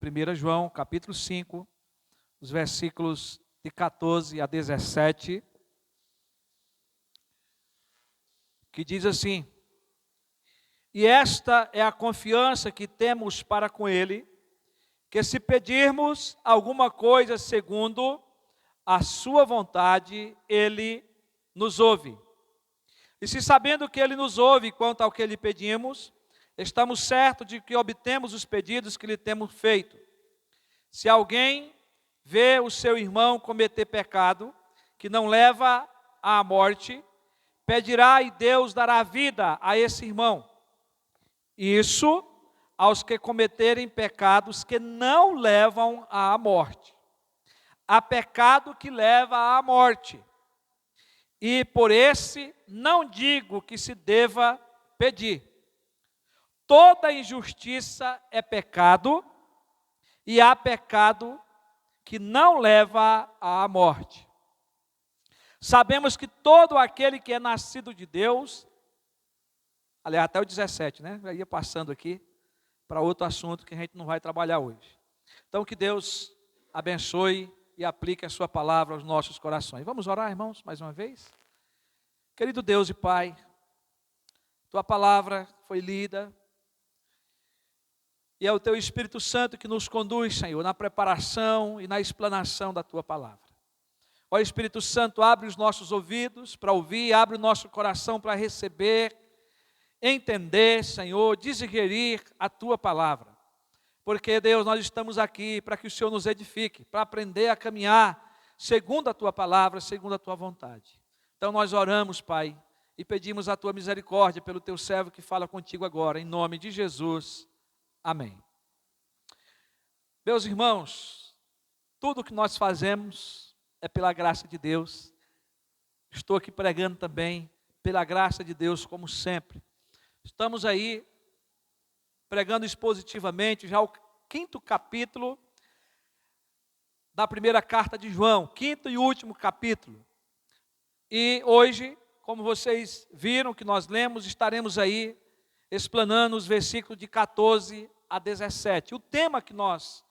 1 João, capítulo 5, os versículos de 14 a 17, que diz assim: E esta é a confiança que temos para com Ele, que se pedirmos alguma coisa segundo a sua vontade, Ele nos ouve. E se sabendo que Ele nos ouve quanto ao que lhe pedimos, estamos certos de que obtemos os pedidos que lhe temos feito. Se alguém vê o seu irmão cometer pecado, que não leva à morte, pedirá e Deus dará vida a esse irmão. Isso aos que cometerem pecados que não levam à morte. Há pecado que leva à morte. E por esse não digo que se deva pedir. Toda injustiça é pecado, e há pecado que não leva à morte. Sabemos que todo aquele que é nascido de Deus, aliás, até o 17, né? Já ia passando aqui para outro assunto que a gente não vai trabalhar hoje. Então, que Deus abençoe e aplique a sua palavra aos nossos corações. Vamos orar, irmãos, mais uma vez? Querido Deus e Pai, tua palavra foi lida, e é o teu Espírito Santo que nos conduz, Senhor, na preparação e na explanação da tua palavra. Ó Espírito Santo, abre os nossos ouvidos para ouvir, abre o nosso coração para receber, entender, Senhor, digerir a tua palavra. Porque, Deus, nós estamos aqui para que o Senhor nos edifique, para aprender a caminhar segundo a tua palavra, segundo a tua vontade. Então nós oramos, Pai, e pedimos a tua misericórdia pelo teu servo que fala contigo agora, em nome de Jesus. Amém. Meus irmãos, tudo o que nós fazemos é pela graça de Deus. Estou aqui pregando também pela graça de Deus, como sempre. Estamos aí pregando expositivamente já o 5º capítulo da primeira carta de João, 5º e último capítulo. E hoje, como vocês viram que nós lemos, estaremos aí explanando os versículos de 14 a 17. O tema que nós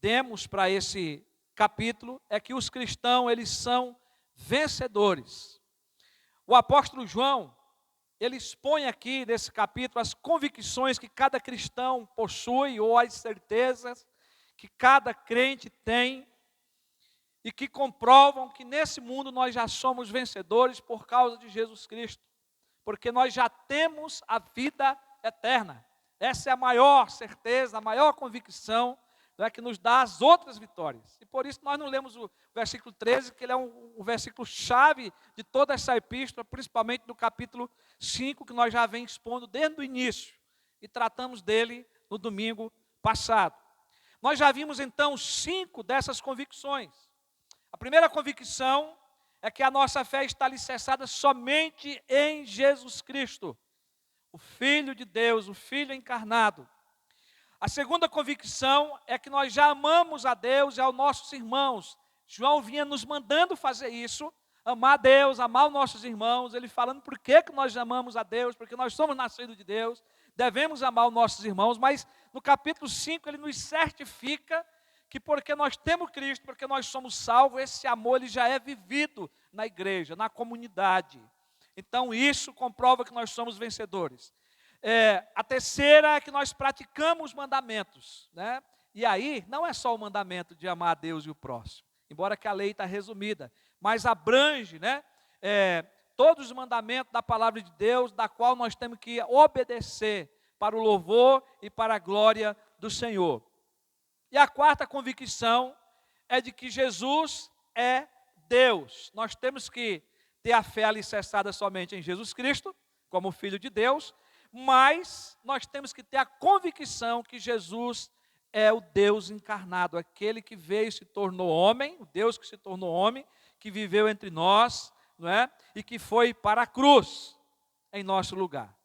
demos para esse capítulo é que os cristãos, eles são vencedores. O apóstolo João, ele expõe aqui nesse capítulo as convicções que cada cristão possui, ou as certezas que cada crente tem, e que comprovam que nesse mundo nós já somos vencedores por causa de Jesus Cristo, porque nós já temos a vida eterna. Essa é a maior certeza, a maior convicção, que nos dá as outras vitórias. E por isso nós não lemos o versículo 13, que ele é um versículo chave de toda essa epístola, principalmente do capítulo 5, que nós já vem expondo desde o início, e tratamos dele no domingo passado. Nós já vimos então 5 dessas convicções. A primeira convicção é que a nossa fé está alicerçada somente em Jesus Cristo, o Filho de Deus, o Filho encarnado. A segunda convicção é que nós já amamos a Deus e aos nossos irmãos. João vinha nos mandando fazer isso, amar a Deus, amar os nossos irmãos, ele falando por que nós amamos a Deus, porque nós somos nascidos de Deus, devemos amar os nossos irmãos, mas no capítulo 5 ele nos certifica que porque nós temos Cristo, porque nós somos salvos, esse amor ele já é vivido na igreja, na comunidade. Então isso comprova que nós somos vencedores. A terceira é que nós praticamos os mandamentos, né? E aí não é só o mandamento de amar a Deus e o próximo, embora que a lei está resumida, mas abrange, né, todos os mandamentos da palavra de Deus, da qual nós temos que obedecer para o louvor e para a glória do Senhor. E a quarta convicção é de que Jesus é Deus. Nós temos que ter a fé alicerçada somente em Jesus Cristo, como Filho de Deus, mas nós temos que ter a convicção que Jesus é o Deus encarnado, aquele que veio e se tornou homem, o Deus que se tornou homem, que viveu entre nós, não é? E que foi para a cruz em nosso lugar.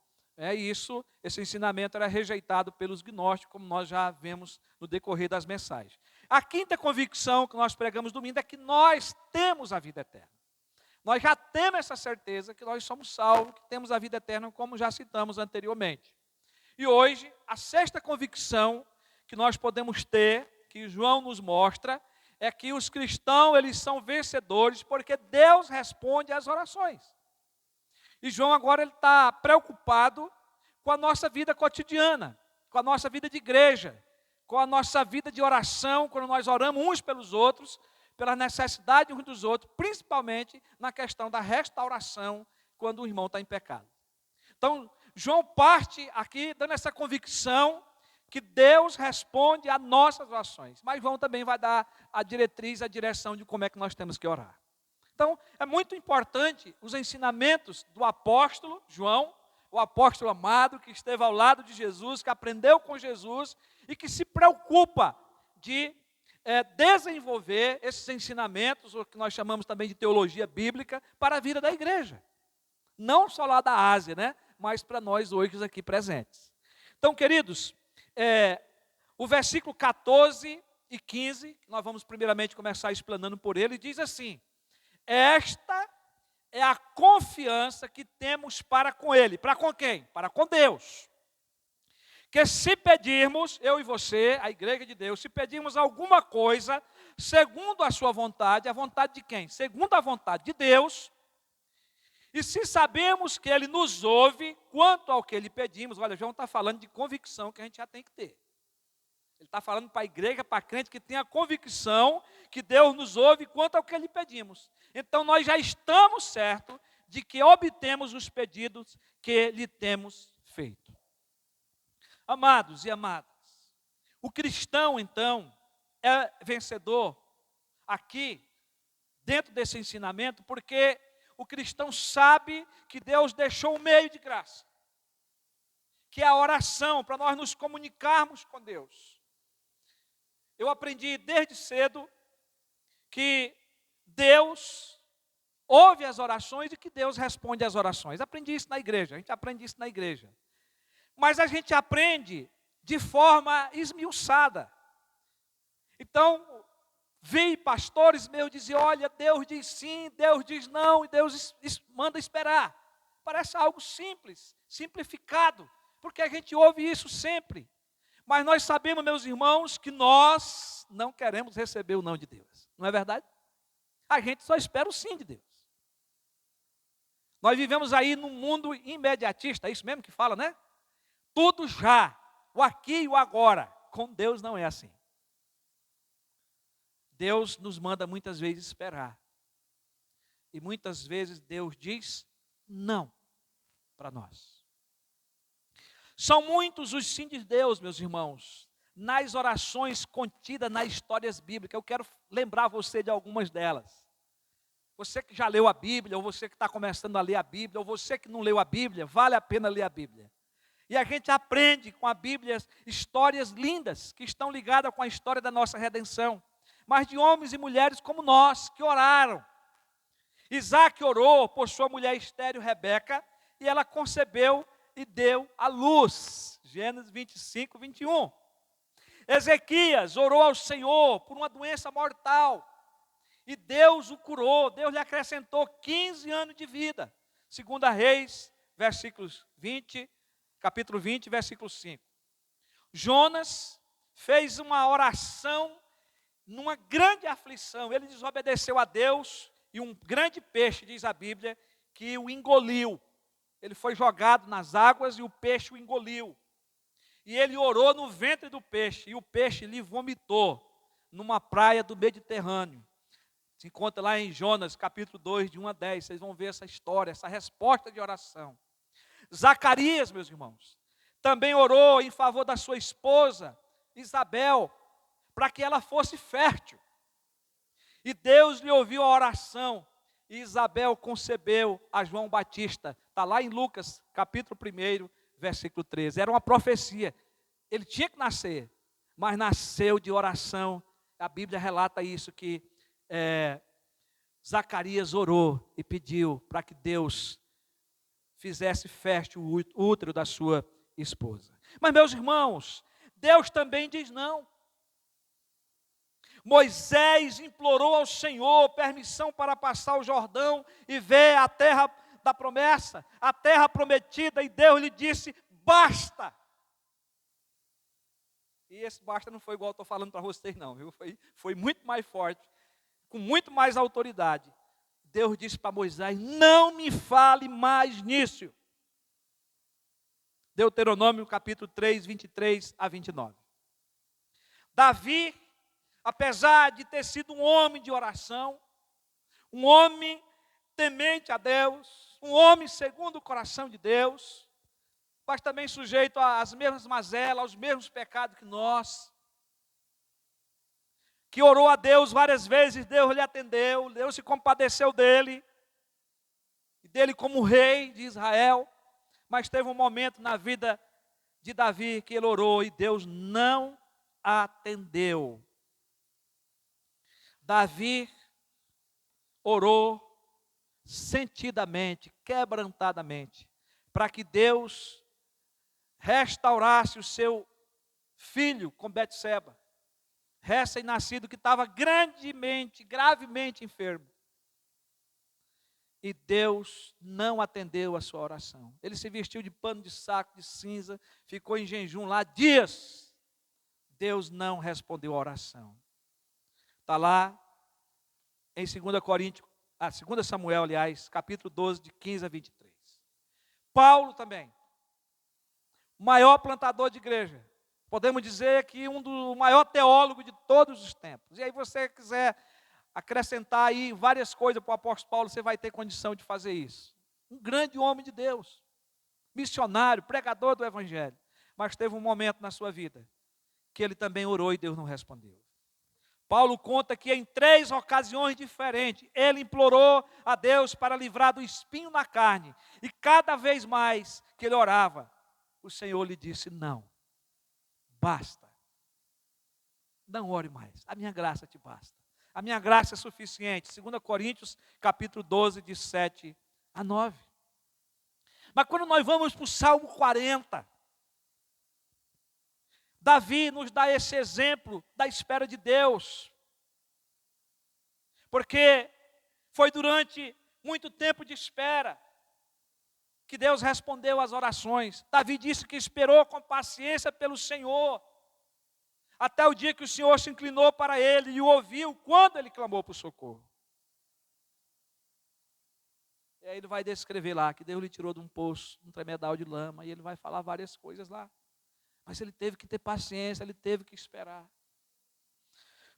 Esse ensinamento era rejeitado pelos gnósticos, como nós já vemos no decorrer das mensagens. A quinta convicção que nós pregamos domingo é que nós temos a vida eterna. Nós já temos essa certeza que nós somos salvos, que temos a vida eterna, como já citamos anteriormente. E hoje, a sexta convicção que nós podemos ter, que João nos mostra, é que os cristãos, eles são vencedores porque Deus responde às orações. E João agora ele está preocupado com a nossa vida cotidiana, com a nossa vida de igreja, com a nossa vida de oração, quando nós oramos uns pelos outros, pela necessidade uns dos outros, principalmente na questão da restauração, quando o irmão está em pecado. Então, João parte aqui dando essa convicção que Deus responde às nossas orações. Mas João também vai dar a diretriz, a direção de como é que nós temos que orar. Então, é muito importante os ensinamentos do apóstolo João, o apóstolo amado, que esteve ao lado de Jesus, que aprendeu com Jesus e que se preocupa de desenvolver esses ensinamentos, o que nós chamamos também de teologia bíblica, para a vida da igreja. Não só lá da Ásia, né? Mas para nós hoje aqui presentes. Então, queridos, o versículo 14 e 15, nós vamos primeiramente começar explanando por ele, diz assim: esta é a confiança que temos para com ele. Para com quem? Para com Deus. Que se pedirmos, eu e você, a igreja de Deus, se pedirmos alguma coisa, segundo a sua vontade, a vontade de quem? Segundo a vontade de Deus, e se sabemos que Ele nos ouve quanto ao que lhe pedimos, olha, João está falando de convicção que a gente já tem que ter. Ele está falando para a igreja, para a crente que tem a convicção que Deus nos ouve quanto ao que lhe pedimos. Então nós já estamos certos de que obtemos os pedidos que lhe temos feito. Amados e amadas, o cristão então é vencedor aqui, dentro desse ensinamento, porque o cristão sabe que Deus deixou um meio de graça, que é a oração, para nós nos comunicarmos com Deus. Eu aprendi desde cedo que Deus ouve as orações e que Deus responde às orações. Aprendi isso na igreja, a gente aprende isso na igreja. Mas a gente aprende de forma esmiuçada. Então, vi pastores meus dizer, olha, Deus diz sim, Deus diz não, e Deus manda esperar. Parece algo simples, simplificado, porque a gente ouve isso sempre. Mas nós sabemos, meus irmãos, que nós não queremos receber o não de Deus. Não é verdade? A gente só espera o sim de Deus. Nós vivemos aí num mundo imediatista, é isso mesmo que fala, né? Tudo já, o aqui e o agora. Com Deus não é assim. Deus nos manda muitas vezes esperar. E muitas vezes Deus diz não para nós. São muitos os sim de Deus, meus irmãos, nas orações contidas nas histórias bíblicas. Eu quero lembrar você de algumas delas. Você que já leu a Bíblia, ou você que está começando a ler a Bíblia, ou você que não leu a Bíblia, vale a pena ler a Bíblia. E a gente aprende com a Bíblia histórias lindas que estão ligadas com a história da nossa redenção. Mas de homens e mulheres como nós, que oraram. Isaac orou por sua mulher estéril Rebeca, e ela concebeu e deu à luz. Gênesis 25, 21. Ezequias orou ao Senhor por uma doença mortal, e Deus o curou, Deus lhe acrescentou 15 anos de vida. 2 Reis, capítulo 20, versículo 5. Jonas fez uma oração numa grande aflição, ele desobedeceu a Deus, e um grande peixe, diz a Bíblia, que o engoliu. Ele foi jogado nas águas e o peixe o engoliu. E ele orou no ventre do peixe, e o peixe lhe vomitou numa praia do Mediterrâneo. Se encontra lá em Jonas, capítulo 2, de 1 a 10, vocês vão ver essa história, essa resposta de oração. Zacarias, meus irmãos, também orou em favor da sua esposa, Isabel, para que ela fosse fértil. E Deus lhe ouviu a oração, e Isabel concebeu a João Batista. Está lá em Lucas, capítulo 1, versículo 13. Era uma profecia. Ele tinha que nascer, mas nasceu de oração. A Bíblia relata isso, que Zacarias orou e pediu para que Deus fizesse fértil o útero da sua esposa. Mas, meus irmãos, Deus também diz não. Moisés implorou ao Senhor permissão para passar o Jordão e ver a terra da promessa, a terra prometida, e Deus lhe disse, basta. E esse basta não foi igual eu estou falando para vocês não, viu? Foi muito mais forte, com muito mais autoridade. Deus disse para Moisés, não me fale mais nisso. Deuteronômio capítulo 3, 23 a 29. Davi, apesar de ter sido um homem de oração, um homem temente a Deus, um homem segundo o coração de Deus, mas também sujeito às mesmas mazelas, aos mesmos pecados que nós, que orou a Deus várias vezes, Deus lhe atendeu, Deus se compadeceu dele como rei de Israel, mas teve um momento na vida de Davi que ele orou e Deus não atendeu. Davi orou sentidamente, quebrantadamente, para que Deus restaurasse o seu filho com Betseba, recém-nascido que estava gravemente enfermo. E Deus não atendeu a sua oração. Ele se vestiu de pano de saco, de cinza, ficou em jejum lá dias. Deus não respondeu a oração. Está lá em 2 Samuel, capítulo 12, de 15 a 23. Paulo também, o maior plantador de igreja. Podemos dizer que o maior teólogo de todos os tempos. E aí você quiser acrescentar aí várias coisas para o apóstolo Paulo, você vai ter condição de fazer isso. Um grande homem de Deus, missionário, pregador do evangelho. Mas teve um momento na sua vida que ele também orou e Deus não respondeu. Paulo conta que em 3 ocasiões diferentes, ele implorou a Deus para livrar do espinho na carne. E cada vez mais que ele orava, o Senhor lhe disse, não, basta. Não ore mais, a minha graça te basta. A minha graça é suficiente. 2 Coríntios, capítulo 12, de 7 a 9. Mas quando nós vamos para o Salmo 40, Davi nos dá esse exemplo da espera de Deus. Porque foi durante muito tempo de espera que Deus respondeu às orações. Davi disse que esperou com paciência pelo Senhor, até o dia que o Senhor se inclinou para ele e o ouviu quando ele clamou por socorro. E aí ele vai descrever lá que Deus lhe tirou de um poço, um tremedal de lama, e ele vai falar várias coisas lá. Mas ele teve que ter paciência, ele teve que esperar.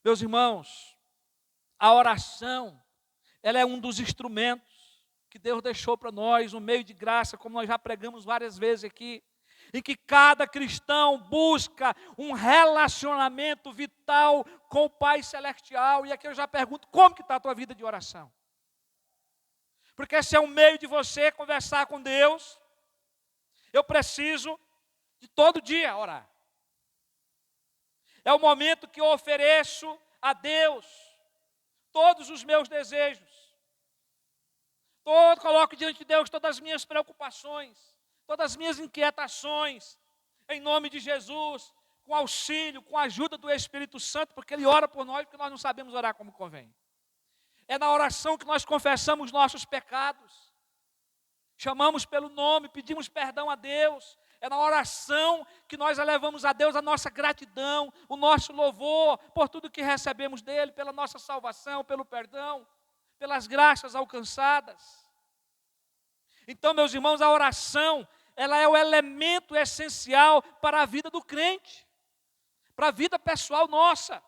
Meus irmãos, a oração, ela é um dos instrumentos que Deus deixou para nós, um meio de graça, como nós já pregamos várias vezes aqui, em que cada cristão busca um relacionamento vital com o Pai Celestial. E aqui eu já pergunto, como que está a tua vida de oração? Porque esse é um meio de você conversar com Deus. Eu preciso de todo dia orar. É o momento que eu ofereço a Deus todos os meus desejos. Coloco diante de Deus todas as minhas preocupações, todas as minhas inquietações, em nome de Jesus, com auxílio, com a ajuda do Espírito Santo, porque Ele ora por nós, porque nós não sabemos orar como convém. É na oração que nós confessamos nossos pecados, chamamos pelo nome, pedimos perdão a Deus. É na oração que nós elevamos a Deus a nossa gratidão, o nosso louvor por tudo que recebemos dEle, pela nossa salvação, pelo perdão, pelas graças alcançadas. Então, meus irmãos, a oração, ela é o elemento essencial para a vida do crente, para a vida pessoal nossa.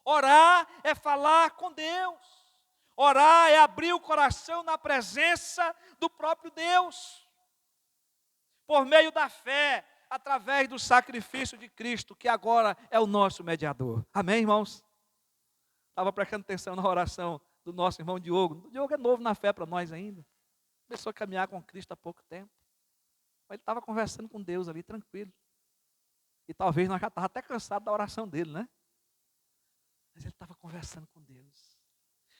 Orar é falar com Deus. Orar é abrir o coração na presença do próprio Deus. Por meio da fé, através do sacrifício de Cristo, que agora é o nosso mediador. Amém, irmãos? Estava prestando atenção na oração do nosso irmão Diogo. O Diogo é novo na fé para nós ainda. Começou a caminhar com Cristo há pouco tempo. Mas ele estava conversando com Deus ali, tranquilo. E talvez nós já estávamos até cansados da oração dele, né? Mas ele estava conversando com Deus.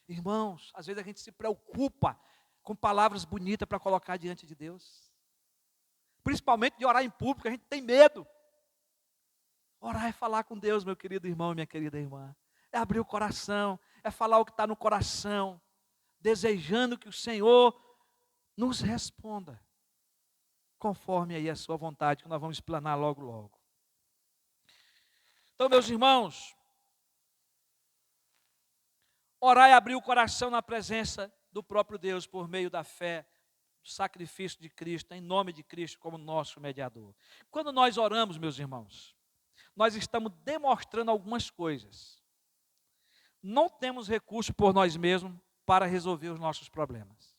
Irmãos, às vezes a gente se preocupa com palavras bonitas para colocar diante de Deus. Principalmente de orar em público, a gente tem medo. Orar é falar com Deus, meu querido irmão e minha querida irmã. É abrir o coração, é falar o que está no coração, desejando que o Senhor nos responda, conforme aí a sua vontade, que nós vamos explanar logo, logo. Então, meus irmãos, orar é abrir o coração na presença do próprio Deus por meio da fé, do sacrifício de Cristo, em nome de Cristo como nosso mediador. Quando nós oramos, meus irmãos, nós estamos demonstrando algumas coisas. Não temos recurso por nós mesmos para resolver os nossos problemas.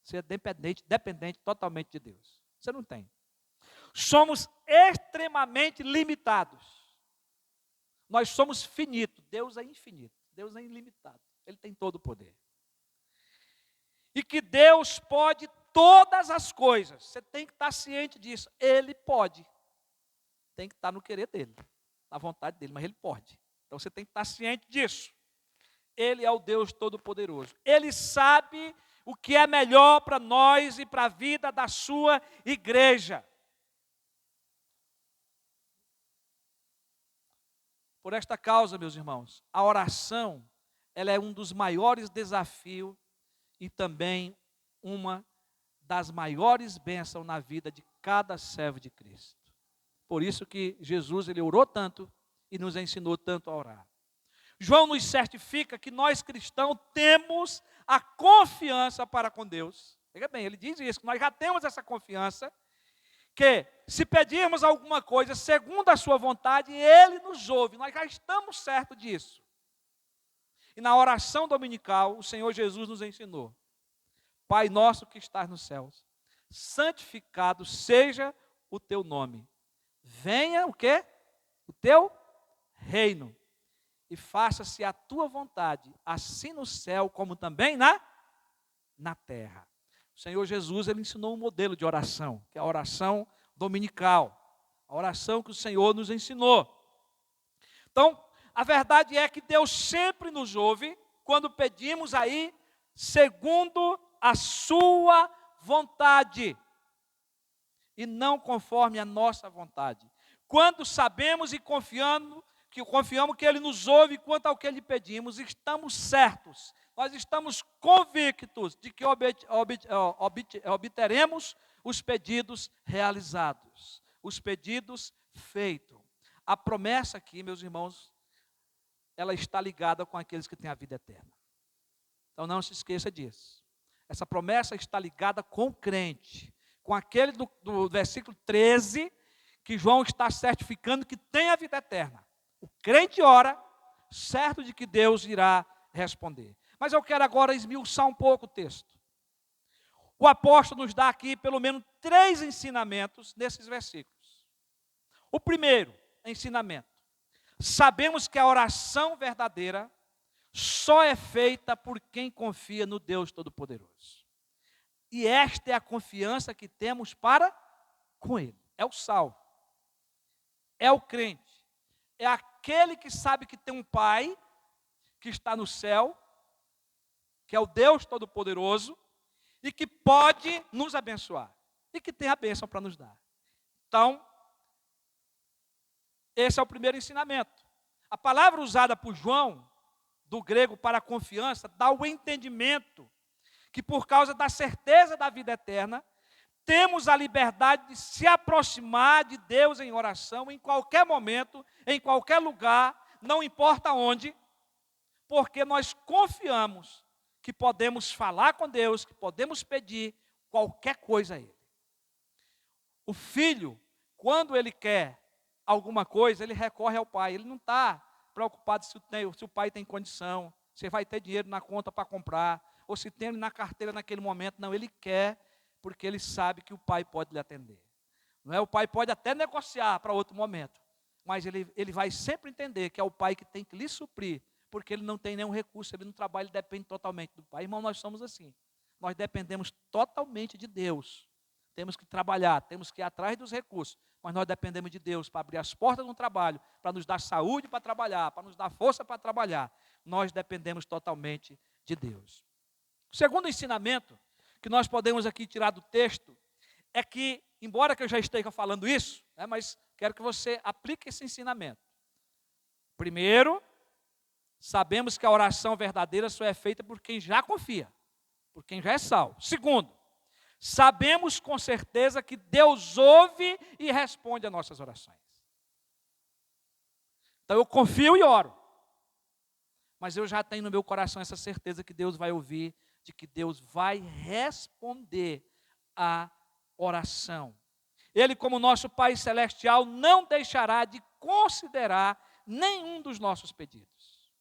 Você é dependente totalmente de Deus. Você não tem. Somos extremamente limitados. Nós somos finitos. Deus é infinito. Deus é ilimitado. Ele tem todo o poder. E que Deus pode todas as coisas. Você tem que estar ciente disso. Ele pode. Tem que estar no querer dele, na vontade dele, mas ele pode. Então você tem que estar ciente disso. Ele é o Deus Todo-Poderoso. Ele sabe o que é melhor para nós e para a vida da sua igreja. Por esta causa, meus irmãos, a oração, ela é um dos maiores desafios e também uma das maiores bênçãos na vida de cada servo de Cristo. Por isso que Jesus, ele orou tanto e nos ensinou tanto a orar. João nos certifica que nós cristãos temos a confiança para com Deus. Veja bem, ele diz isso, que nós já temos essa confiança, que se pedirmos alguma coisa segundo a sua vontade, Ele nos ouve. Nós já estamos certos disso. E na oração dominical, o Senhor Jesus nos ensinou: Pai nosso que estás nos céus, santificado seja o teu nome. Venha o quê? O teu reino. E faça-se a tua vontade, assim no céu como também na terra. O Senhor Jesus, ele ensinou um modelo de oração, que é a oração dominical. A oração que o Senhor nos ensinou. Então, a verdade é que Deus sempre nos ouve quando pedimos aí segundo a sua vontade e não conforme a nossa vontade. Quando sabemos e confiamos que Ele nos ouve quanto ao que lhe pedimos, estamos certos, nós estamos convictos de que obteremos os pedidos realizados, os pedidos feitos. A promessa aqui, meus irmãos, ela está ligada com aqueles que têm a vida eterna. Então não se esqueça disso. Essa promessa está ligada com o crente, com aquele do versículo 13, que João está certificando que tem a vida eterna. O crente ora, certo de que Deus irá responder. Mas eu quero agora esmiuçar um pouco o texto. O apóstolo nos dá aqui pelo menos 3 ensinamentos nesses versículos. O primeiro ensinamento: sabemos que a oração verdadeira só é feita por quem confia no Deus Todo-Poderoso. E esta é a confiança que temos para com Ele. É o salvo. É o crente. É aquele que sabe que tem um Pai que está no céu, que é o Deus Todo-Poderoso, e que pode nos abençoar. E que tem a bênção para nos dar. Então, esse é o primeiro ensinamento. A palavra usada por João, do grego para confiança, dá o entendimento que por causa da certeza da vida eterna, temos a liberdade de se aproximar de Deus em oração, em qualquer momento, em qualquer lugar, não importa onde, porque nós confiamos que podemos falar com Deus, que podemos pedir qualquer coisa a Ele. O filho, quando ele quer alguma coisa, ele recorre ao pai, ele não está preocupado se o pai tem condição, se vai ter dinheiro na conta para comprar, ou se tem na carteira naquele momento. Não, ele quer, porque ele sabe que o pai pode lhe atender. Não é? O pai pode até negociar para outro momento, mas ele vai sempre entender que é o pai que tem que lhe suprir, porque ele não tem nenhum recurso, ele não trabalha, ele depende totalmente do pai. Irmão, nós somos assim, nós dependemos totalmente de Deus. Temos que trabalhar, temos que ir atrás dos recursos, mas nós dependemos de Deus para abrir as portas do trabalho, para nos dar saúde para trabalhar, para nos dar força para trabalhar. Nós dependemos totalmente de Deus. O segundo ensinamento que nós podemos aqui tirar do texto é que, embora que eu já esteja falando isso, mas quero que você aplique esse ensinamento. Primeiro, sabemos que a oração verdadeira só é feita por quem já confia, por quem já é salvo. Segundo, sabemos com certeza que Deus ouve e responde às nossas orações. Então eu confio e oro. Mas eu já tenho no meu coração essa certeza que Deus vai ouvir, de que Deus vai responder a oração. Ele, como nosso Pai Celestial, não deixará de considerar nenhum dos nossos pedidos.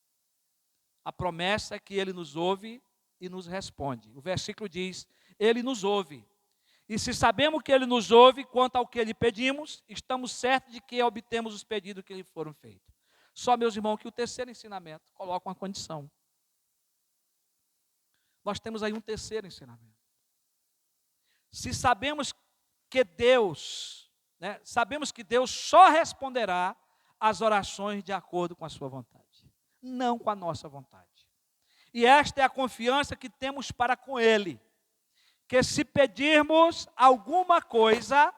A promessa é que Ele nos ouve e nos responde. O versículo diz, Ele nos ouve. E se sabemos que Ele nos ouve quanto ao que lhe pedimos, estamos certos de que obtemos os pedidos que lhe foram feitos. Só, meus irmãos, que o terceiro ensinamento coloca uma condição. Nós temos aí um terceiro ensinamento. Se sabemos que Deus, sabemos que Deus só responderá às orações de acordo com a sua vontade, não com a nossa vontade. E esta é a confiança que temos para com Ele, que se pedirmos alguma coisa,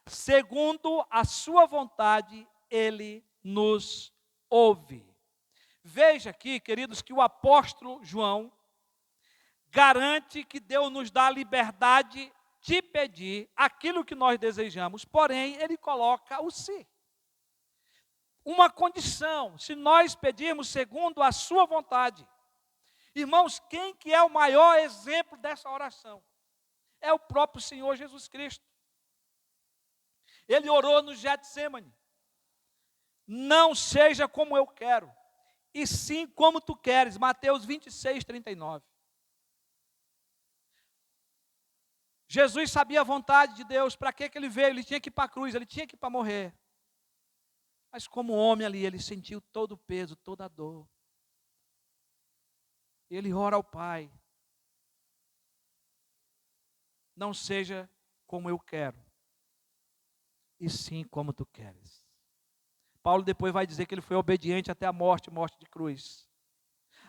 segundo a sua vontade, Ele nos ouve. Veja aqui, queridos, que o apóstolo João garante que Deus nos dá a liberdade de pedir aquilo que nós desejamos, porém, ele coloca o se. Uma condição, se nós pedirmos segundo a sua vontade. Irmãos, quem que é o maior exemplo dessa oração? É o próprio Senhor Jesus Cristo. Ele orou no Getsêmani. Não seja como eu quero, e sim como tu queres. Mateus 26, 39. Jesus sabia a vontade de Deus, para que ele veio? Ele tinha que ir para a cruz, ele tinha que ir para morrer. Mas como homem ali, ele sentiu todo o peso, toda a dor. Ele ora ao Pai. Não seja como eu quero, e sim como tu queres. Paulo depois vai dizer que ele foi obediente até a morte de cruz.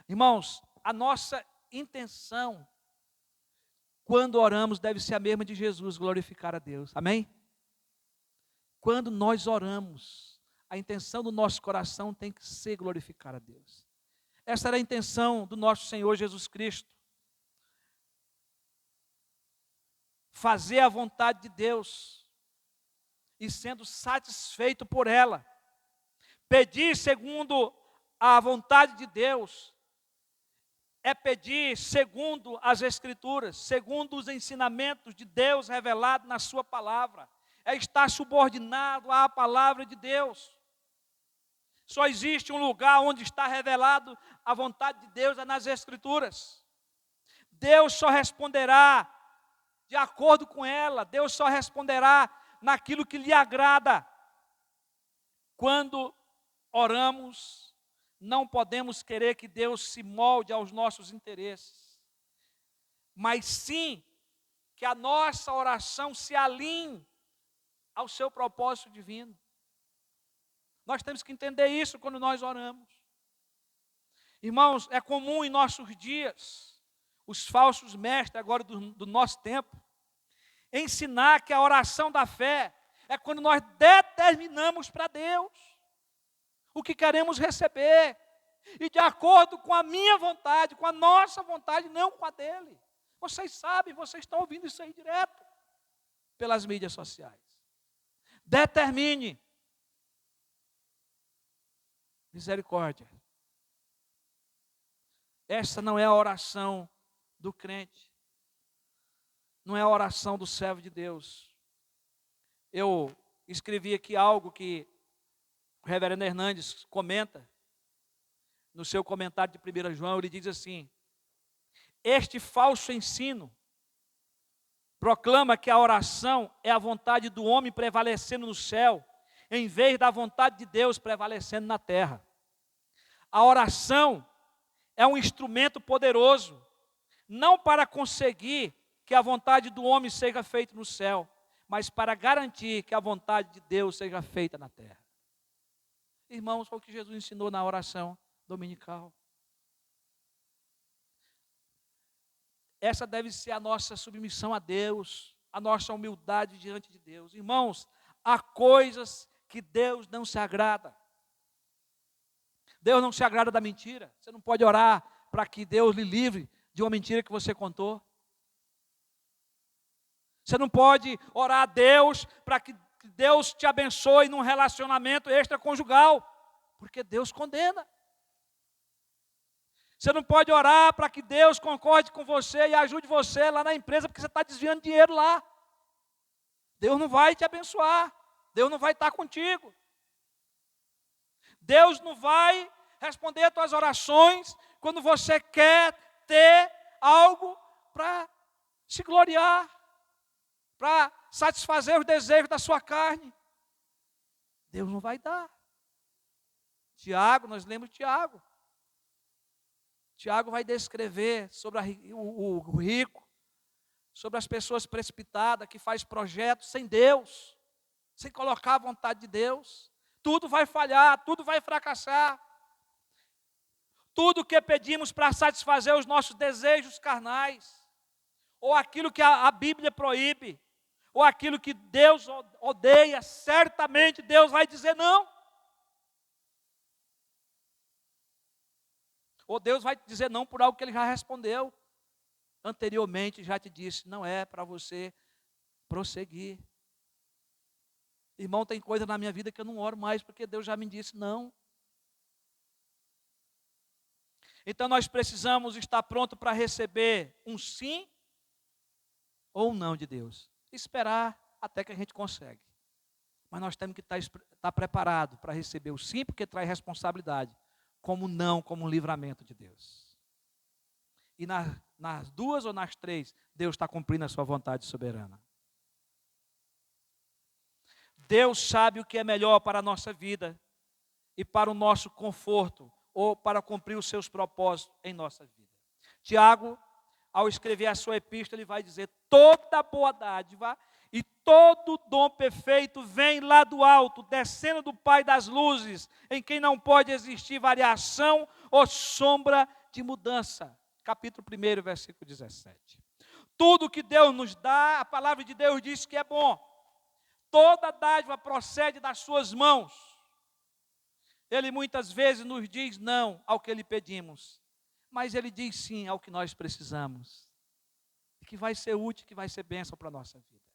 Irmãos, a nossa intenção quando oramos deve ser a mesma de Jesus, glorificar a Deus. Amém? Quando nós oramos, a intenção do nosso coração tem que ser glorificar a Deus. Essa era a intenção do nosso Senhor Jesus Cristo. Fazer a vontade de Deus e sendo satisfeito por ela. Pedir segundo a vontade de Deus é pedir segundo as Escrituras, segundo os ensinamentos de Deus revelado na sua palavra. É estar subordinado à palavra de Deus. Só existe um lugar onde está revelado a vontade de Deus, é nas Escrituras. Deus só responderá de acordo com ela. Deus só responderá naquilo que lhe agrada. Quando oramos, não podemos querer que Deus se molde aos nossos interesses, mas sim que a nossa oração se alinhe ao seu propósito divino. Nós temos que entender isso quando nós oramos. Irmãos, é comum em nossos dias, os falsos mestres agora do nosso tempo, ensinar que a oração da fé é quando nós determinamos para Deus o que queremos receber, e de acordo com a minha vontade, com a nossa vontade, não com a dele. Vocês sabem, vocês estão ouvindo isso aí direto, pelas mídias sociais. Determine. Misericórdia. Essa não é a oração do crente, não é a oração do servo de Deus. Eu escrevi aqui algo que o reverendo Hernandes comenta, no seu comentário de 1 João, ele diz assim: este falso ensino proclama que a oração é a vontade do homem prevalecendo no céu, em vez da vontade de Deus prevalecendo na terra. A oração é um instrumento poderoso, não para conseguir que a vontade do homem seja feita no céu, mas para garantir que a vontade de Deus seja feita na terra. Irmãos, foi o que Jesus ensinou na oração dominical. Essa deve ser a nossa submissão a Deus, a nossa humildade diante de Deus. Irmãos, há coisas que Deus não se agrada. Deus não se agrada da mentira. Você não pode orar para que Deus lhe livre de uma mentira que você contou. Você não pode orar a Deus para que Deus te abençoe num relacionamento extraconjugal. porque Deus condena. Você não pode orar para que Deus concorde com você e ajude você lá na empresa, porque você está desviando dinheiro lá. Deus não vai te abençoar, Deus não vai estar contigo. Deus não vai responder às tuas orações quando você quer ter algo para se gloriar, para satisfazer os desejos da sua carne. Deus não vai dar. Tiago, nós lemos Tiago. Tiago vai descrever sobre o rico, sobre as pessoas precipitadas que faz projetos sem Deus, sem colocar a vontade de Deus. Tudo vai falhar, tudo vai fracassar. Tudo que pedimos para satisfazer os nossos desejos carnais, ou aquilo que a Bíblia proíbe, ou aquilo que Deus odeia, certamente Deus vai dizer não. Ou Deus vai dizer não por algo que Ele já respondeu. Anteriormente já te disse, não é para você prosseguir. Irmão, tem coisa na minha vida que eu não oro mais, porque Deus já me disse não. Então nós precisamos estar pronto para receber um sim ou um não de Deus. Esperar até que a gente consegue. Mas nós temos que estar preparado para receber o sim, porque traz responsabilidade, como não, como um livramento de Deus. E nas duas ou nas três, Deus está cumprindo a sua vontade soberana. Deus sabe o que é melhor para a nossa vida e para o nosso conforto, ou para cumprir os seus propósitos em nossa vida. Tiago, ao escrever a sua epístola, ele vai dizer: toda boa dádiva e todo dom perfeito vem lá do alto, descendo do Pai das luzes, em quem não pode existir variação ou sombra de mudança. Capítulo 1, versículo 17. Tudo que Deus nos dá, a palavra de Deus diz que é bom. Toda dádiva procede das suas mãos. Ele muitas vezes nos diz não ao que lhe pedimos, mas Ele diz sim ao que nós precisamos, que vai ser útil, que vai ser bênção para a nossa vida.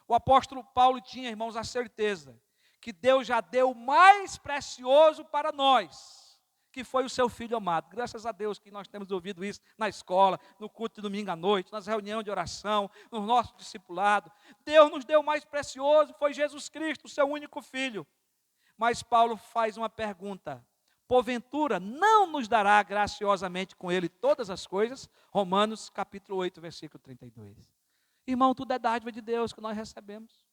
O apóstolo Paulo tinha, irmãos, a certeza que Deus já deu o mais precioso para nós, que foi o seu Filho amado. Graças a Deus que nós temos ouvido isso na escola, no culto de domingo à noite, nas reuniões de oração, no nosso discipulado. Deus nos deu o mais precioso, foi Jesus Cristo, o seu único Filho. Mas Paulo faz uma pergunta: porventura não nos dará graciosamente com Ele todas as coisas? Romanos capítulo 8, versículo 32. Irmão, tudo é dádiva de Deus que nós recebemos.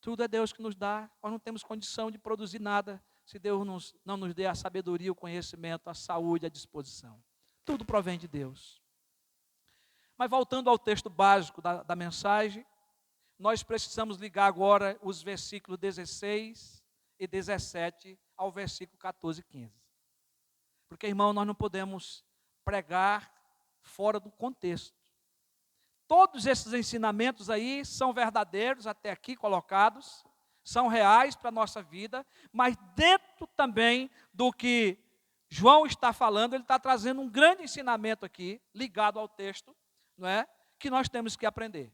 Tudo é Deus que nos dá. Nós não temos condição de produzir nada se Deus não nos dê a sabedoria, o conhecimento, a saúde, a disposição. Tudo provém de Deus. Mas voltando ao texto básico da mensagem, nós precisamos ligar agora os versículos 16 e 17 ao versículo 14 e 15. Porque, irmão, nós não podemos pregar fora do contexto. Todos esses ensinamentos aí são verdadeiros, até aqui colocados, são reais para a nossa vida, mas dentro também do que João está falando, ele está trazendo um grande ensinamento aqui, ligado ao texto, não é? Que nós temos que aprender.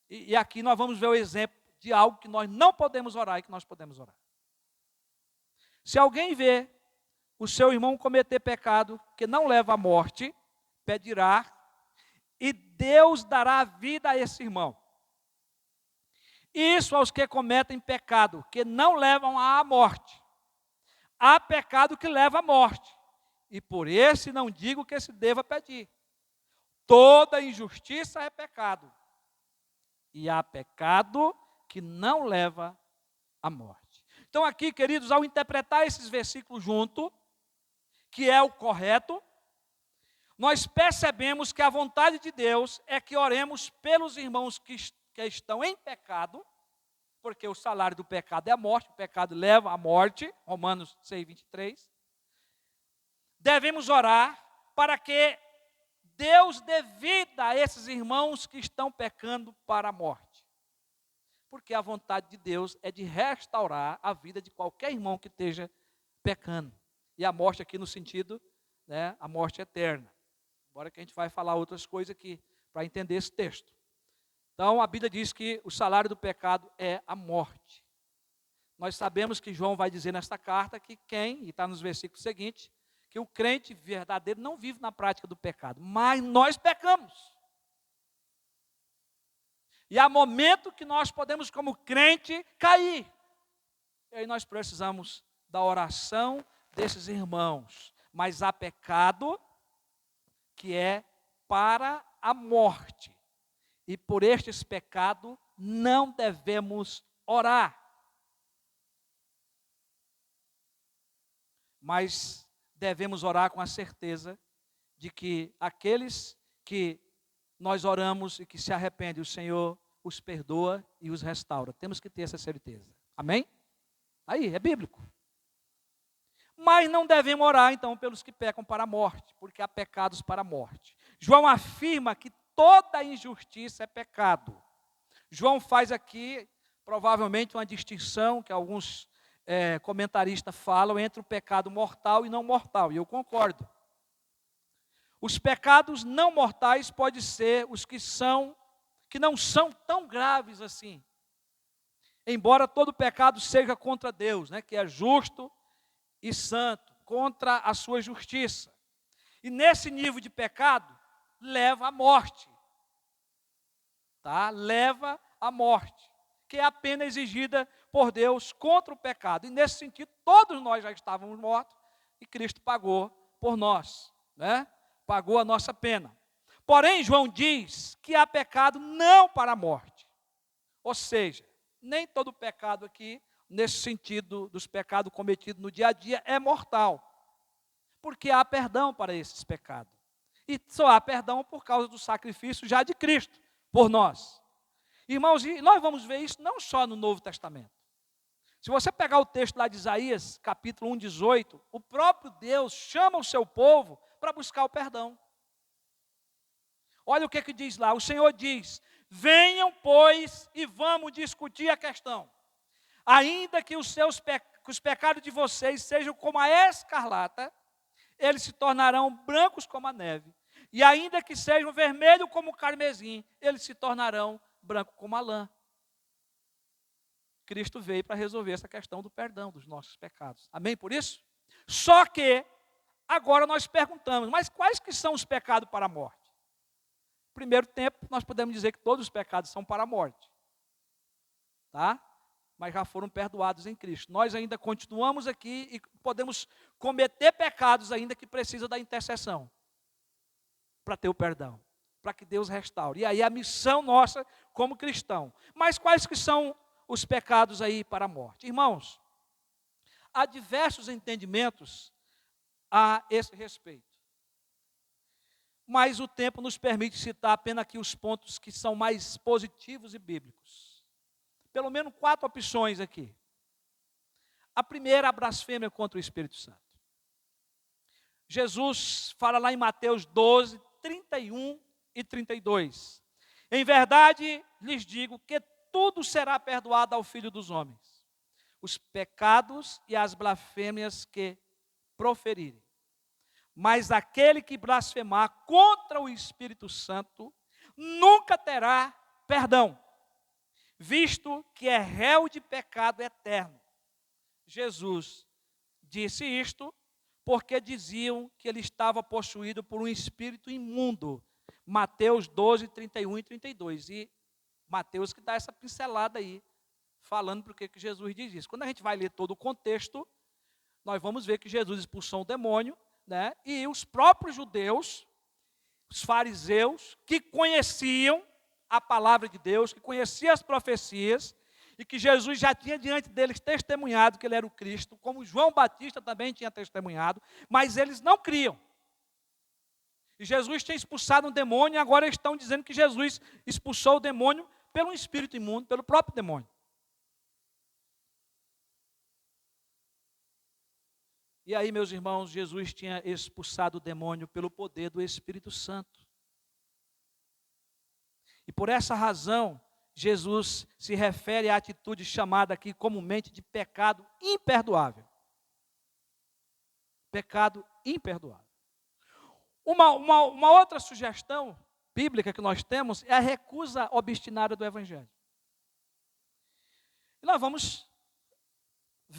E aqui nós vamos ver o exemplo de algo que nós não podemos orar e que nós podemos orar. Se alguém vê o seu irmão cometer pecado que não leva à morte, pedirá, e Deus dará vida a esse irmão. Isso aos que cometem pecado, que não levam à morte. Há pecado que leva à morte, e por esse não digo que se deva pedir. Toda injustiça é pecado, e há pecado que não leva à morte. Então aqui, queridos, ao interpretar esses versículos junto, que é o correto, nós percebemos que a vontade de Deus é que oremos pelos irmãos que estão em pecado, porque o salário do pecado é a morte, o pecado leva à morte, Romanos 6, 23. Devemos orar para que Deus dê vida a esses irmãos que estão pecando para a morte. Porque a vontade de Deus é de restaurar a vida de qualquer irmão que esteja pecando. E a morte aqui no sentido, né, a morte eterna. Agora que a gente vai falar outras coisas aqui, para entender esse texto. Então, a Bíblia diz que o salário do pecado é a morte. nós sabemos que João vai dizer nesta carta que e está nos versículos seguintes, que o crente verdadeiro não vive na prática do pecado, mas nós pecamos. E há momento que nós podemos, como crente, cair. E aí nós precisamos da oração desses irmãos. Mas há pecado que é para a morte. E por estes pecados não devemos orar. Mas devemos orar com a certeza de que aqueles que nós oramos e que se arrependem, o Senhor os perdoa e os restaura. Temos que ter essa certeza. Amém? Aí, é bíblico. Mas não devemos orar, então, pelos que pecam para a morte, porque há pecados para a morte. João afirma que toda injustiça é pecado. João faz aqui, provavelmente, uma distinção que alguns comentaristas falam entre o pecado mortal e não mortal, e eu concordo. Os pecados não mortais podem ser os que não são tão graves assim. Embora todo pecado seja contra Deus, né, que é justo e santo, contra a sua justiça. E nesse nível de pecado, leva à morte. Tá? Leva à morte, que é a pena exigida por Deus contra o pecado. E nesse sentido, todos nós já estávamos mortos e Cristo pagou por nós, né? Pagou a nossa pena. Porém, João diz que há pecado não para a morte. Ou seja, nem todo pecado aqui, nesse sentido dos pecados cometidos no dia a dia, é mortal. Porque há perdão para esses pecados. E só há perdão por causa do sacrifício já de Cristo por nós. Irmãos, e nós vamos ver isso não só no Novo Testamento. Se você pegar o texto lá de Isaías, capítulo 1, 18, o próprio Deus chama o seu povo para buscar o perdão. Olha o que diz lá, o Senhor diz: venham, pois, e vamos discutir a questão. Ainda que os pecados de vocês sejam como a escarlata, eles se tornarão brancos como a neve. E ainda que sejam vermelhos como o carmesim, eles se tornarão brancos como a lã. Cristo veio para resolver essa questão do perdão dos nossos pecados. Amém por isso? Só que, agora nós perguntamos, mas quais que são os pecados para a morte? Primeiro tempo, nós podemos dizer que todos os pecados são para a morte. Tá? Mas já foram perdoados em Cristo. Nós ainda continuamos aqui e podemos cometer pecados ainda que precisa da intercessão para ter o perdão, para que Deus restaure. E aí a missão nossa como cristão. Mas quais que são os pecados aí para a morte? Irmãos, há diversos entendimentos a esse respeito. Mas o tempo nos permite citar apenas aqui os pontos que são mais positivos e bíblicos. Pelo menos 4 opções aqui. A primeira, a blasfêmia contra o Espírito Santo. Jesus fala lá em Mateus 12, 31 e 32. Em verdade, lhes digo que tudo será perdoado ao Filho dos homens, os pecados e as blasfêmias que proferirem. Mas aquele que blasfemar contra o Espírito Santo nunca terá perdão, visto que é réu de pecado eterno. Jesus disse isto porque diziam que ele estava possuído por um espírito imundo. Mateus 12, 31 e 32. E Mateus que dá essa pincelada aí, falando porque que Jesus diz isso. Quando a gente vai ler todo o contexto, nós vamos ver que Jesus expulsou um demônio, né? E os próprios judeus, os fariseus, que conheciam a palavra de Deus, que conheciam as profecias, e que Jesus já tinha diante deles testemunhado que ele era o Cristo, como João Batista também tinha testemunhado, mas eles não criam. E Jesus tinha expulsado um demônio, e agora eles estão dizendo que Jesus expulsou o demônio pelo espírito imundo, pelo próprio demônio. E aí, meus irmãos, Jesus tinha expulsado o demônio pelo poder do Espírito Santo. E por essa razão, Jesus se refere à atitude chamada aqui comumente de pecado imperdoável. Pecado imperdoável. Uma outra sugestão bíblica que nós temos é a recusa obstinada do Evangelho. E nós vamos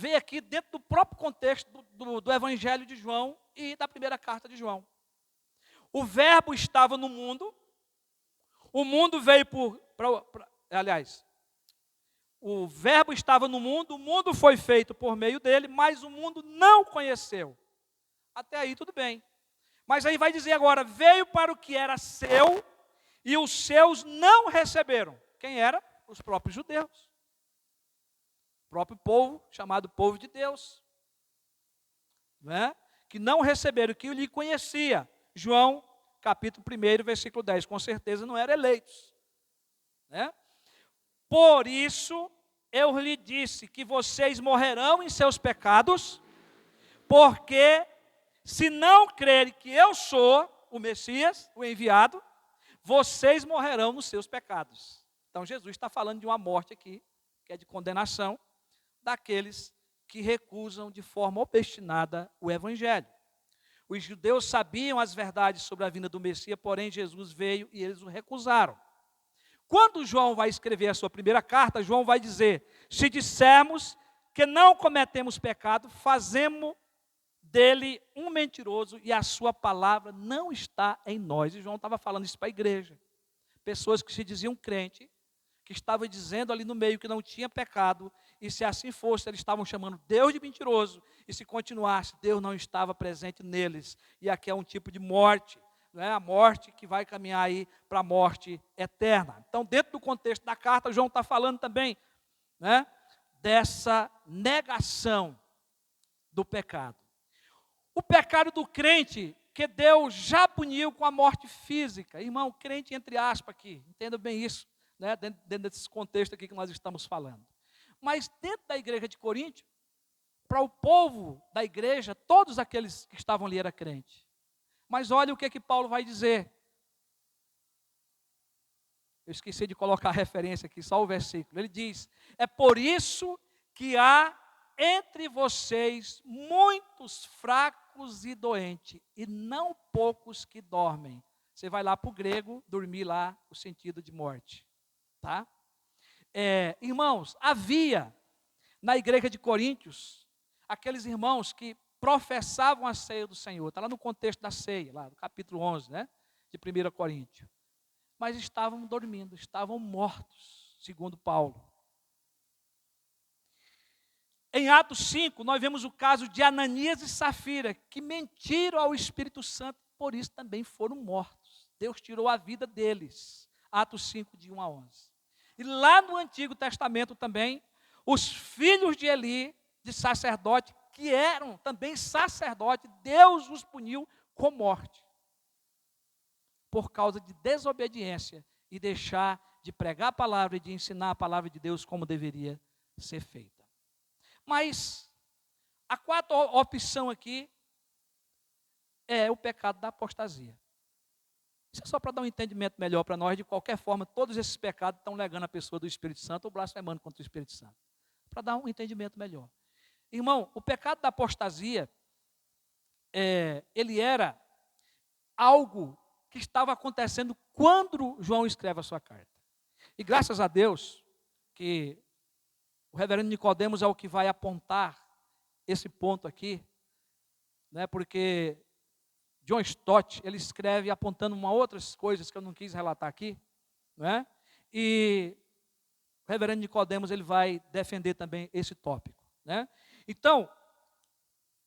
vê aqui dentro do próprio contexto do Evangelho de João e da primeira carta de João. O verbo estava no mundo, o mundo veio o verbo estava no mundo, o mundo foi feito por meio dele, mas o mundo não conheceu. Até aí tudo bem. Mas aí vai dizer agora, veio para o que era seu, e os seus não receberam. Quem era? Os próprios judeus. O próprio povo, chamado povo de Deus. Né? Que não receberam, que lhe conhecia. João, capítulo 1, versículo 10. Com certeza não eram eleitos. Né? Por isso, eu lhe disse que vocês morrerão em seus pecados, porque se não crerem que eu sou o Messias, o enviado, vocês morrerão nos seus pecados. Então, Jesus está falando de uma morte aqui, que é de condenação, daqueles que recusam de forma obstinada o Evangelho. Os judeus sabiam as verdades sobre a vinda do Messias, porém Jesus veio e eles o recusaram. Quando João vai escrever a sua primeira carta, João vai dizer, se dissermos que não cometemos pecado, fazemos dele um mentiroso e a sua palavra não está em nós. E João estava falando isso para a igreja. Pessoas que se diziam crente, que estavam dizendo ali no meio que não tinha pecado, e se assim fosse, eles estavam chamando Deus de mentiroso, e se continuasse, Deus não estava presente neles. E aqui é um tipo de morte, não é? A morte que vai caminhar aí para a morte eterna. Então, dentro do contexto da carta, João está falando também, né, dessa negação do pecado. O pecado do crente, que Deus já puniu com a morte física. Irmão, crente entre aspas aqui, entenda bem isso, né, dentro desse contexto aqui que nós estamos falando. Mas dentro da igreja de Corinto, para o povo da igreja, todos aqueles que estavam ali eram crentes. Mas olha o que Paulo vai dizer. Eu esqueci de colocar a referência aqui, só o versículo. Ele diz, é por isso que há entre vocês muitos fracos e doentes, e não poucos que dormem. Você vai lá para o grego, dormir lá, o sentido de morte. Tá? Irmãos, havia na igreja de Coríntios, aqueles irmãos que professavam a ceia do Senhor. Está lá no contexto da ceia, lá no capítulo 11, né, de 1 Coríntios. Mas estavam dormindo, estavam mortos, segundo Paulo. Em Atos 5, nós vemos o caso de Ananias e Safira, que mentiram ao Espírito Santo, por isso também foram mortos. Deus tirou a vida deles. Atos 5, de 1 a 11. E lá no Antigo Testamento também, os filhos de Eli, de sacerdote, que eram também sacerdotes, Deus os puniu com morte. Por causa de desobediência e deixar de pregar a palavra e de ensinar a palavra de Deus como deveria ser feita. Mas a quarta opção aqui é o pecado da apostasia. Isso é só para dar um entendimento melhor para nós. De qualquer forma, todos esses pecados estão negando a pessoa do Espírito Santo ou blasfemando contra o Espírito Santo. Para dar um entendimento melhor. Irmão, o pecado da apostasia, ele era algo que estava acontecendo quando João escreve a sua carta. E graças a Deus que o reverendo Nicodemos é o que vai apontar esse ponto aqui, né, porque John Stott, ele escreve apontando uma outras coisas que eu não quis relatar aqui, né, e o reverendo Nicodemos ele vai defender também esse tópico, né. Então,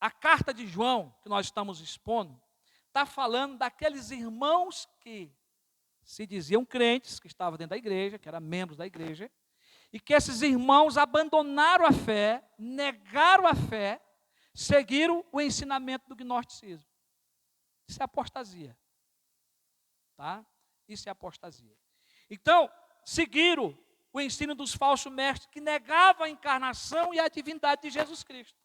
a carta de João, que nós estamos expondo, está falando daqueles irmãos que se diziam crentes, que estavam dentro da igreja, que eram membros da igreja, e que esses irmãos abandonaram a fé, negaram a fé, seguiram o ensinamento do gnosticismo. Isso é apostasia. Tá? Isso é apostasia. Então, seguiram o ensino dos falsos mestres que negavam a encarnação e a divindade de Jesus Cristo.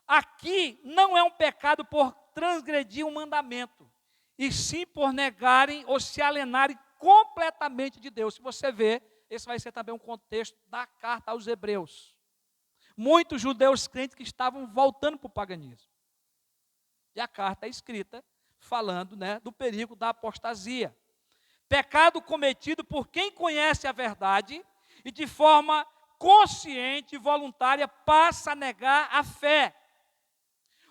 Aqui não é um pecado por transgredir um mandamento, e sim por negarem ou se alienarem completamente de Deus. Se você vê, esse vai ser também um contexto da carta aos Hebreus. Muitos judeus crentes que estavam voltando para o paganismo. E a carta é escrita falando, né, do perigo da apostasia. Pecado cometido por quem conhece a verdade e de forma consciente e voluntária, passa a negar a fé.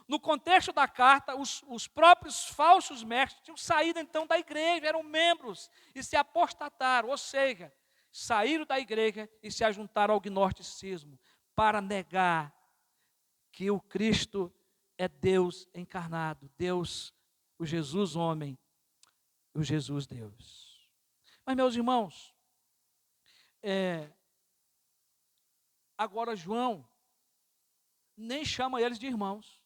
No contexto da carta, os próprios falsos mestres tinham saído então da igreja, eram membros e se apostataram, ou seja, saíram da igreja e se ajuntaram ao gnosticismo para negar que o Cristo é Deus encarnado, Deus, o Jesus homem, o Jesus Deus. Mas, meus irmãos, agora João nem chama eles de irmãos.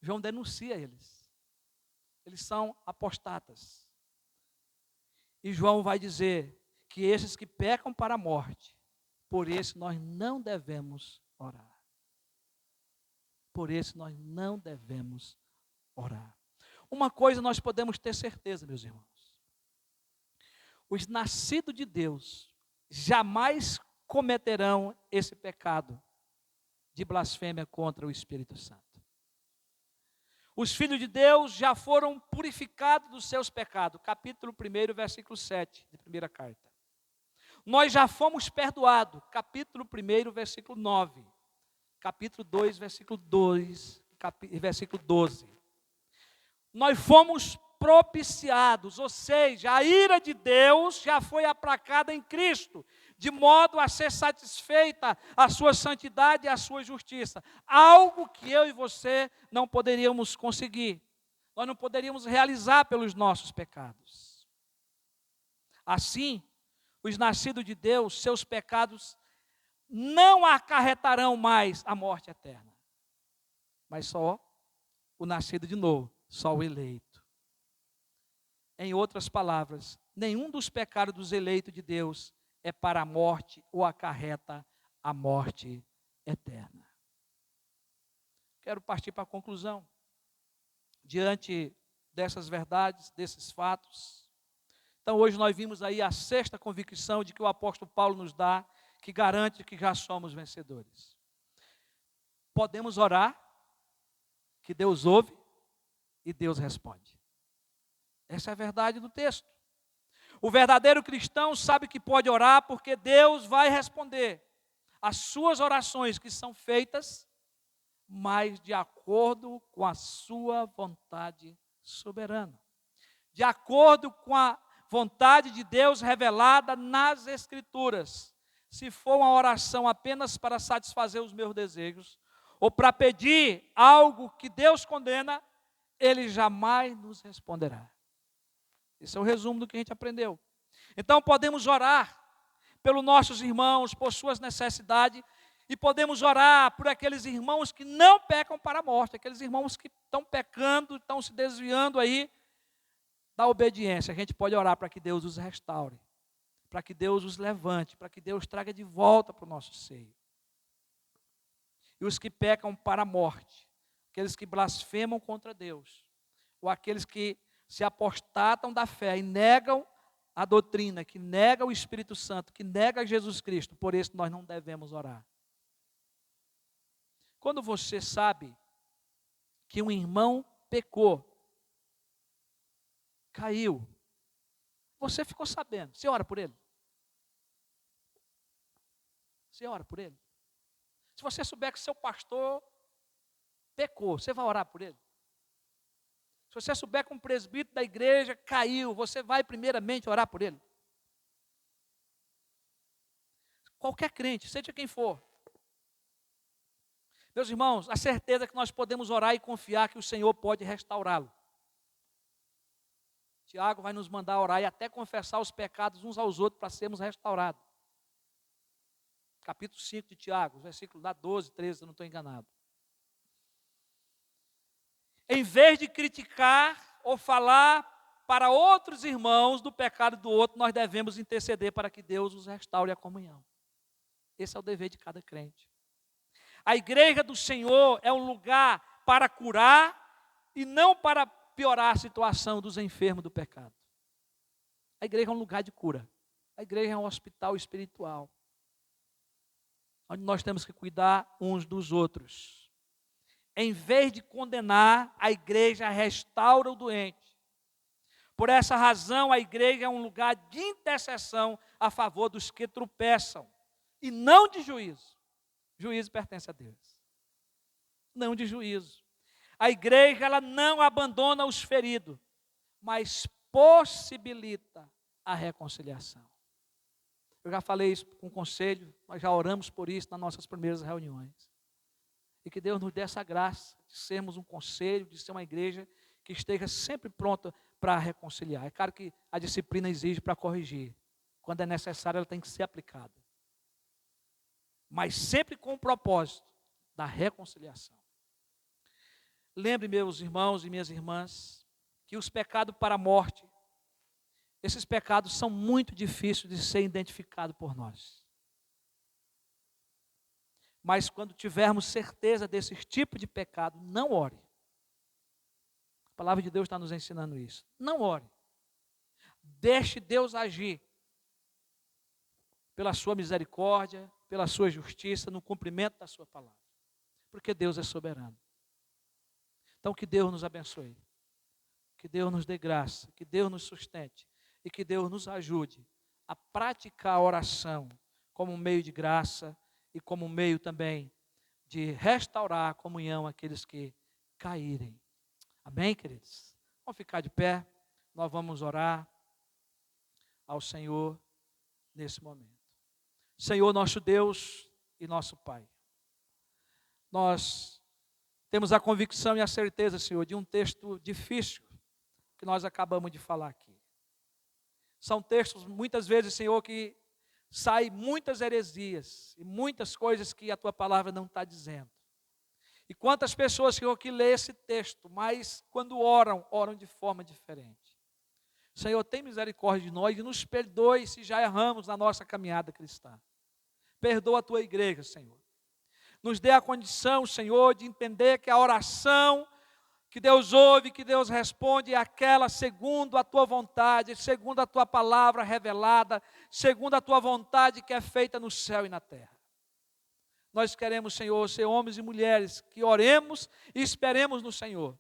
João denuncia eles. Eles são apostatas. E João vai dizer que esses que pecam para a morte, por esse nós não devemos orar. Por esse nós não devemos orar. Uma coisa nós podemos ter certeza, meus irmãos. Os nascidos de Deus jamais cometerão esse pecado de blasfêmia contra o Espírito Santo. Os filhos de Deus já foram purificados dos seus pecados. Capítulo 1, versículo 7, de primeira carta. Nós já fomos perdoados. Capítulo 1, versículo 9. Capítulo 2, versículo 2, versículo 12. Nós fomos propiciados, ou seja, a ira de Deus já foi aplacada em Cristo, de modo a ser satisfeita a sua santidade e a sua justiça. Algo que eu e você não poderíamos conseguir. Nós não poderíamos realizar pelos nossos pecados. Assim, os nascidos de Deus, seus pecados não acarretarão mais a morte eterna. Mas só o nascido de novo, só o eleito. Em outras palavras, nenhum dos pecados dos eleitos de Deus é para a morte ou acarreta a morte eterna. Quero partir para a conclusão. Diante dessas verdades, desses fatos. Então hoje nós vimos aí a sexta convicção de que o apóstolo Paulo nos dá, que garante que já somos vencedores. Podemos orar, que Deus ouve e Deus responde. Essa é a verdade do texto. O verdadeiro cristão sabe que pode orar porque Deus vai responder as suas orações que são feitas, mas de acordo com a sua vontade soberana. De acordo com a vontade de Deus revelada nas Escrituras. Se for uma oração apenas para satisfazer os meus desejos, ou para pedir algo que Deus condena, Ele jamais nos responderá. Esse é o resumo do que a gente aprendeu. Então podemos orar pelos nossos irmãos, por suas necessidades, e podemos orar por aqueles irmãos que não pecam para a morte, aqueles irmãos que estão pecando, estão se desviando aí da obediência. A gente pode orar para que Deus os restaure, para que Deus os levante, para que Deus traga de volta para o nosso seio. E os que pecam para a morte, aqueles que blasfemam contra Deus, ou aqueles que se apostatam da fé e negam a doutrina, que nega o Espírito Santo, que nega Jesus Cristo, por isso nós não devemos orar. Quando você sabe que um irmão pecou, caiu, você ficou sabendo, você ora por ele? Você ora por ele? Se você souber que seu pastor pecou, você vai orar por ele? Se você souber que um presbítero da igreja caiu, você vai primeiramente orar por ele? Qualquer crente, seja quem for. Meus irmãos, a certeza é que nós podemos orar e confiar que o Senhor pode restaurá-lo. Tiago vai nos mandar orar e até confessar os pecados uns aos outros para sermos restaurados. Capítulo 5 de Tiago, versículo 12, 13, se eu não estou enganado. Em vez de criticar ou falar para outros irmãos do pecado do outro, nós devemos interceder para que Deus os restaure a comunhão. Esse é o dever de cada crente. A igreja do Senhor é um lugar para curar e não para piorar a situação dos enfermos do pecado. A igreja é um lugar de cura. A igreja é um hospital espiritual, onde nós temos que cuidar uns dos outros. Em vez de condenar, a igreja restaura o doente. Por essa razão, a igreja é um lugar de intercessão a favor dos que tropeçam. e não de juízo. Juízo pertence a Deus, não de juízo. A igreja, ela não abandona os feridos, mas possibilita a reconciliação. Eu já falei isso com o conselho, nós já oramos por isso nas nossas primeiras reuniões. E que Deus nos dê essa graça de sermos um conselho, de ser uma igreja que esteja sempre pronta para reconciliar. É claro que a disciplina exige para corrigir. Quando é necessário, ela tem que ser aplicada. Mas sempre com o propósito da reconciliação. Lembre, meus irmãos e minhas irmãs, que os pecados para a morte, esses pecados são muito difíceis de ser identificados por nós. Mas quando tivermos certeza desse tipo de pecado, não ore. A palavra de Deus está nos ensinando isso. Não ore. Deixe Deus agir pela sua misericórdia, pela sua justiça, no cumprimento da sua palavra. Porque Deus é soberano. Então que Deus nos abençoe. Que Deus nos dê graça, que Deus nos sustente e que Deus nos ajude a praticar a oração como um meio de graça e como um meio também de restaurar a comunhão àqueles que caírem. Amém, queridos? Vamos ficar de pé, nós vamos orar ao Senhor nesse momento. Senhor, nosso Deus e nosso Pai, nós temos a convicção e a certeza, Senhor, de um texto difícil que nós acabamos de falar aqui. São textos, muitas vezes, Senhor, que saem muitas heresias e muitas coisas que a Tua palavra não está dizendo. E quantas pessoas, Senhor, que lê esse texto, mas quando oram, oram de forma diferente. Senhor, tem misericórdia de nós e nos perdoe se já erramos na nossa caminhada cristã. Perdoa a Tua igreja, Senhor. Nos dê a condição, Senhor, de entender que a oração que Deus ouve, que Deus responde, é aquela segundo a Tua vontade, segundo a Tua palavra revelada, segundo a Tua vontade que é feita no céu e na terra. Nós queremos, Senhor, ser homens e mulheres que oremos e esperemos no Senhor,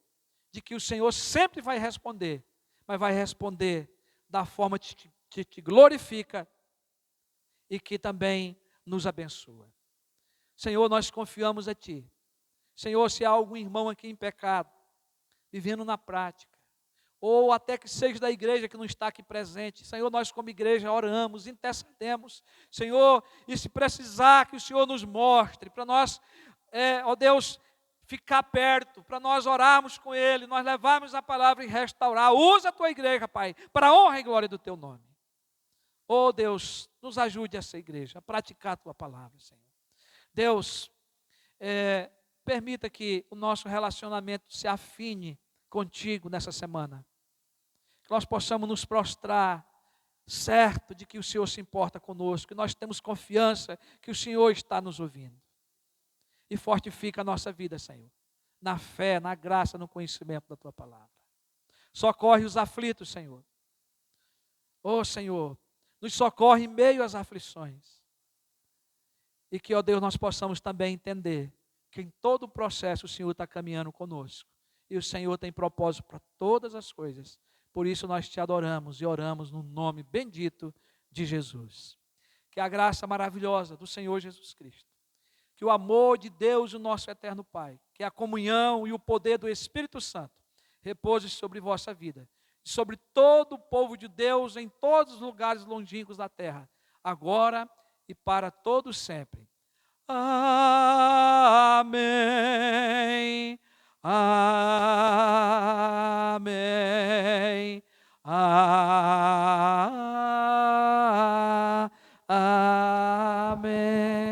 de que o Senhor sempre vai responder, mas vai responder da forma que te glorifica e que também nos abençoa. Senhor, nós confiamos a Ti. Senhor, se há algum irmão aqui em pecado, vivendo na prática, ou até que seja da igreja que não está aqui presente, Senhor, nós como igreja oramos, intercedemos, Senhor, e se precisar que o Senhor nos mostre, para nós, ó Deus, ficar perto, para nós orarmos com Ele, nós levarmos a palavra e restaurar, usa a Tua igreja, Pai, para a honra e glória do Teu nome. Ó Deus, nos ajude essa igreja a praticar a Tua palavra, Senhor. Deus, permita que o nosso relacionamento se afine contigo nessa semana. Que nós possamos nos prostrar, certo de que o Senhor se importa conosco, que nós temos confiança que o Senhor está nos ouvindo. E fortifica a nossa vida, Senhor, na fé, na graça, no conhecimento da Tua palavra. Socorre os aflitos, Senhor. Ó Senhor, nos socorre em meio às aflições. E que, ó Deus, nós possamos também entender que em todo o processo o Senhor está caminhando conosco. E o Senhor tem propósito para todas as coisas. Por isso nós Te adoramos e oramos no nome bendito de Jesus. Que a graça maravilhosa do Senhor Jesus Cristo, que o amor de Deus, o nosso eterno Pai, que a comunhão e o poder do Espírito Santo repouse sobre vossa vida, e sobre todo o povo de Deus em todos os lugares longínquos da terra, agora e para todos sempre. Amém. Amém. Amém.